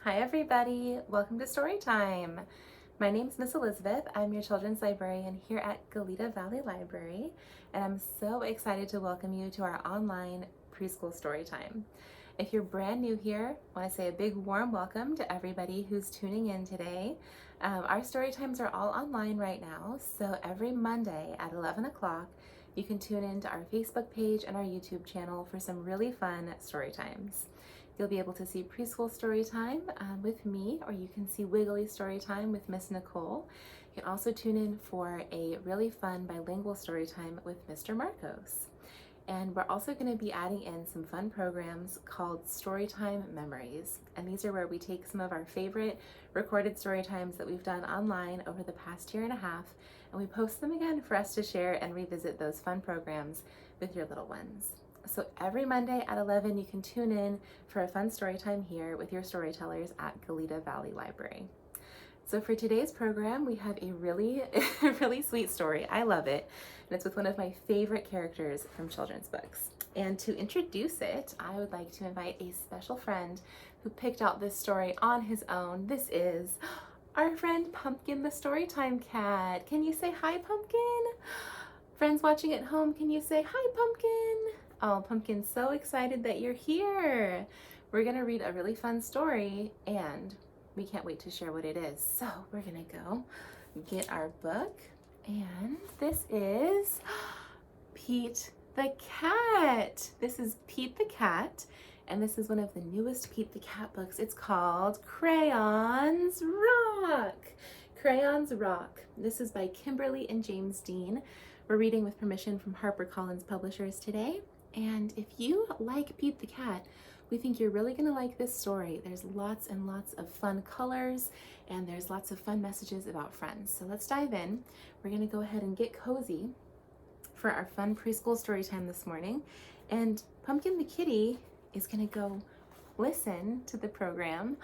Hi everybody, welcome to Storytime. My name's Miss Elizabeth. I'm your children's librarian here at Goleta Valley Library, and I'm so excited to welcome you to our online preschool storytime. If you're brand new here, I want to say a big warm welcome to everybody who's tuning in today. Our story times are all online right now, so every Monday at 11 o'clock, you can tune in to our Facebook page and our YouTube channel for some really fun story times. You'll be able to see Preschool Storytime with me, or you can see Wiggly Storytime with Miss Nicole. You can also tune in for a really fun bilingual storytime with Mr. Marcos. And we're also going to be adding in some fun programs called Storytime Memories. And these are where we take some of our favorite recorded story times that we've done online over the past year and a half, and we post them again for us to share and revisit those fun programs with your little ones. So every Monday at 11, you can tune in for a fun story time here with your storytellers at Goleta Valley Library. So for today's program, we have a really sweet story. I love it. And it's with one of my favorite characters from children's books. And to introduce it, I would like to invite a special friend who picked out this story on his own. This is our friend Pumpkin the Storytime Cat. Can you say hi, Pumpkin? Friends watching at home, can you say hi, Pumpkin? Oh, Pumpkin's so excited that you're here. We're gonna read a really fun story and we can't wait to share what it is. So we're gonna go get our book, and this is Pete the Cat. This is Pete the Cat, and this is one of the newest Pete the Cat books. It's called Crayons Rock. Crayons Rock. This is by Kimberly and James Dean. We're reading with permission from HarperCollins publishers today. And if you like Peep the Cat, we think you're really gonna like this story. There's lots and lots of fun colors, and there's lots of fun messages about friends. So let's dive in. We're gonna go ahead and get cozy for our fun preschool story time this morning. And Pumpkin the kitty is gonna go listen to the program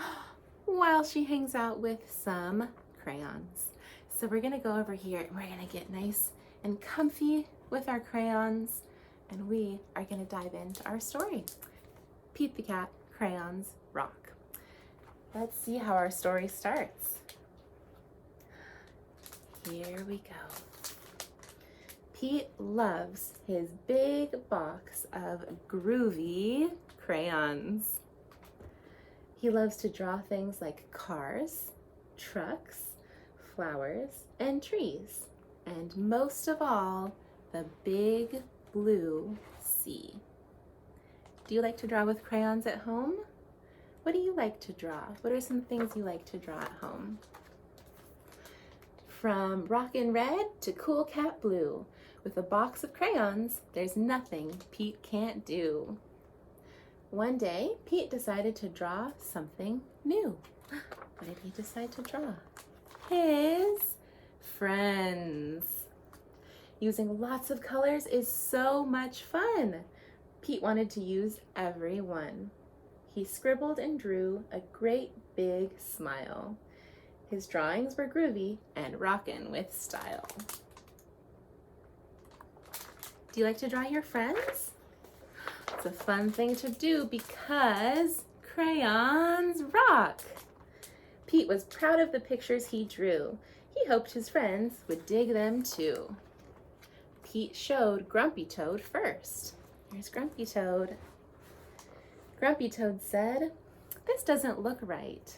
while she hangs out with some crayons. So we're gonna go over here and we're gonna get nice and comfy with our crayons, and we are going to dive into our story. Pete the Cat, Crayons Rock. Let's see how our story starts. Here we go. Pete loves his big box of groovy crayons. He loves to draw things like cars, trucks, flowers, and trees, and most of all, the big blue sea. Do you like to draw with crayons at home? What do you like to draw? What are some things you like to draw at home? From rockin' red to cool cat blue, with a box of crayons, there's nothing Pete can't do. One day, Pete decided to draw something new. What did he decide to draw? His friends. Using lots of colors is so much fun. Pete wanted to use every one. He scribbled and drew a great big smile. His drawings were groovy and rockin' with style. Do you like to draw your friends? It's a fun thing to do because crayons rock. Pete was proud of the pictures he drew. He hoped his friends would dig them too. Pete showed Grumpy Toad first. Here's Grumpy Toad. Grumpy Toad said, "This doesn't look right.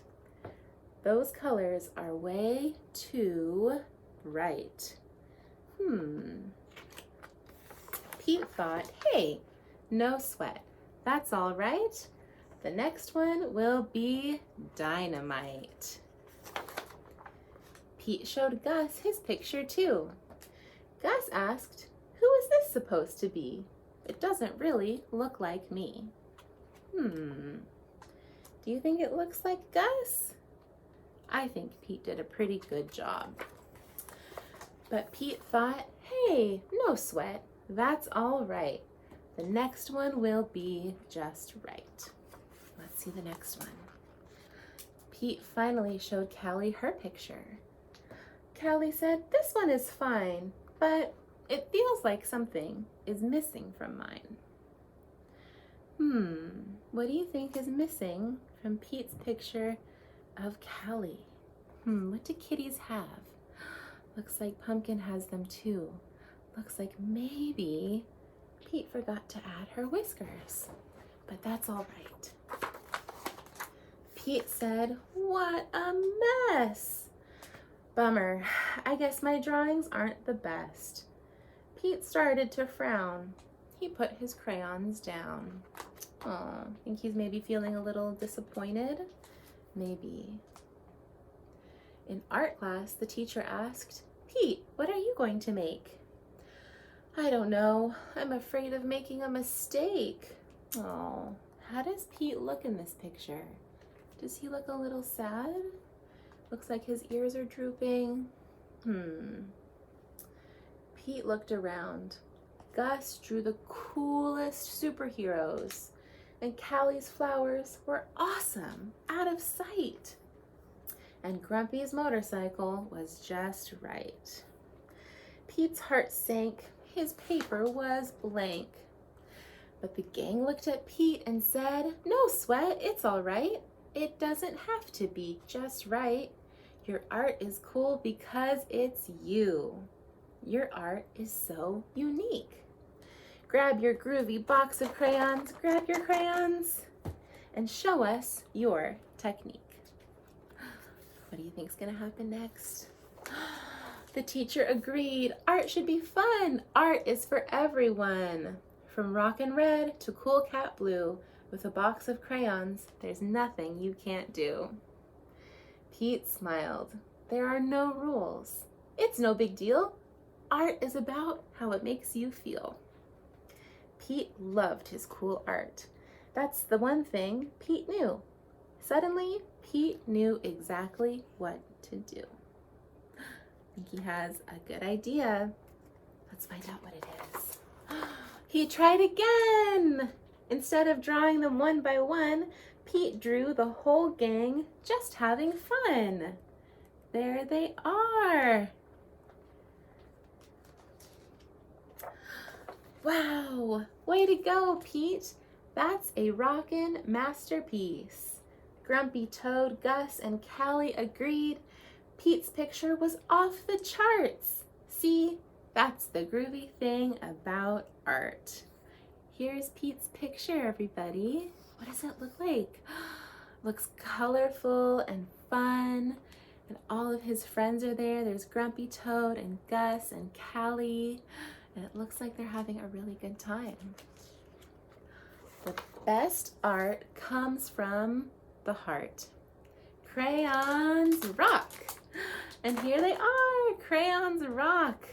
Those colors are way too bright." Pete thought, hey, no sweat. That's all right. The next one will be dynamite. Pete showed Gus his picture too. Gus asked, "Who is this supposed to be? It doesn't really look like me." Do you think it looks like Gus? I think Pete did a pretty good job. But Pete thought, hey, no sweat. That's all right. The next one will be just right. Let's see the next one. Pete finally showed Callie her picture. Callie said, "This one is fine, but it feels like something is missing from mine." What do you think is missing from Pete's picture of Callie? What do kitties have? Looks like Pumpkin has them too. Looks like maybe Pete forgot to add her whiskers, but that's all right. Pete said, "What a mess. Bummer, I guess my drawings aren't the best." Pete started to frown. He put his crayons down. Oh, think he's maybe feeling a little disappointed? Maybe. In art class, the teacher asked, "Pete, what are you going to make?" "I don't know. I'm afraid of making a mistake." Oh, how does Pete look in this picture? Does he look a little sad? Looks like his ears are drooping. Pete looked around. Gus drew the coolest superheroes, and Callie's flowers were awesome, out of sight. And Grumpy's motorcycle was just right. Pete's heart sank. His paper was blank. But the gang looked at Pete and said, "No sweat, it's all right. It doesn't have to be just right. Your art is cool because it's you. Your art is so unique. Grab your groovy box of crayons, grab your crayons, and show us your technique." What do you think's gonna happen next? The teacher agreed. Art should be fun. Art is for everyone. From Rockin' Red to Cool Cat Blue, with a box of crayons, there's nothing you can't do. Pete smiled. There are no rules. It's no big deal. Art is about how it makes you feel. Pete loved his cool art. That's the one thing Pete knew. Suddenly, Pete knew exactly what to do. I think he has a good idea. Let's find out what it is. He tried again! Instead of drawing them one by one, Pete drew the whole gang just having fun. There they are. Wow, way to go, Pete. That's a rockin' masterpiece. Grumpy Toad, Gus, and Callie agreed. Pete's picture was off the charts. See, that's the groovy thing about art. Here's Pete's picture, everybody. What does it look like? Looks colorful and fun, and all of his friends are there. There's Grumpy Toad and Gus and Callie, and it looks like they're having a really good time. The best art comes from the heart. Crayons Rock! And here they are, Crayons Rock.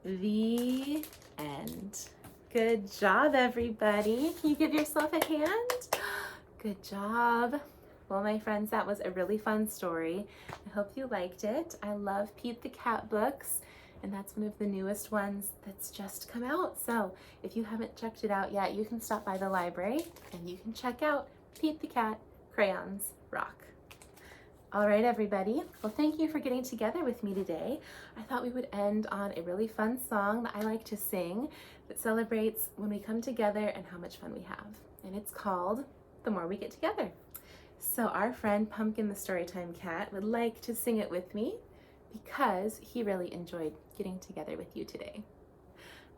The end. Good job, everybody. Can you give yourself a hand? Good job. Well, my friends, that was a really fun story. I hope you liked it. I love Pete the Cat books, and that's one of the newest ones that's just come out. So if you haven't checked it out yet, you can stop by the library and you can check out Pete the Cat, Crayons Rock. All right, everybody. Well, thank you for getting together with me today. I thought we would end on a really fun song that I like to sing that celebrates when we come together and how much fun we have. And it's called The More We Get Together. So our friend Pumpkin the Storytime Cat would like to sing it with me because he really enjoyed getting together with you today.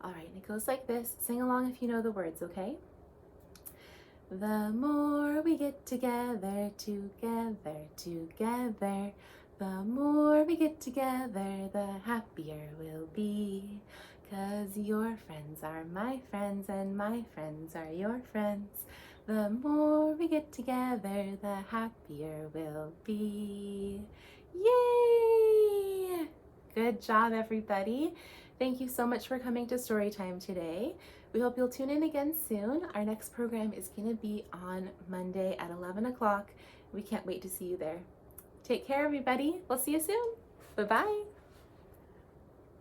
All right, and it goes like this. Sing along if you know the words, okay? The more we get together, together, together, the more we get together, the happier we'll be. 'Cause your friends are my friends and my friends are your friends. The more we get together, the happier we'll be. Yay! Good job, everybody. Thank you so much for coming to Storytime today. We hope you'll tune in again soon. Our next program is going to be on Monday at 11 o'clock. We can't wait to see you there. Take care, everybody. We'll see you soon. Bye-bye.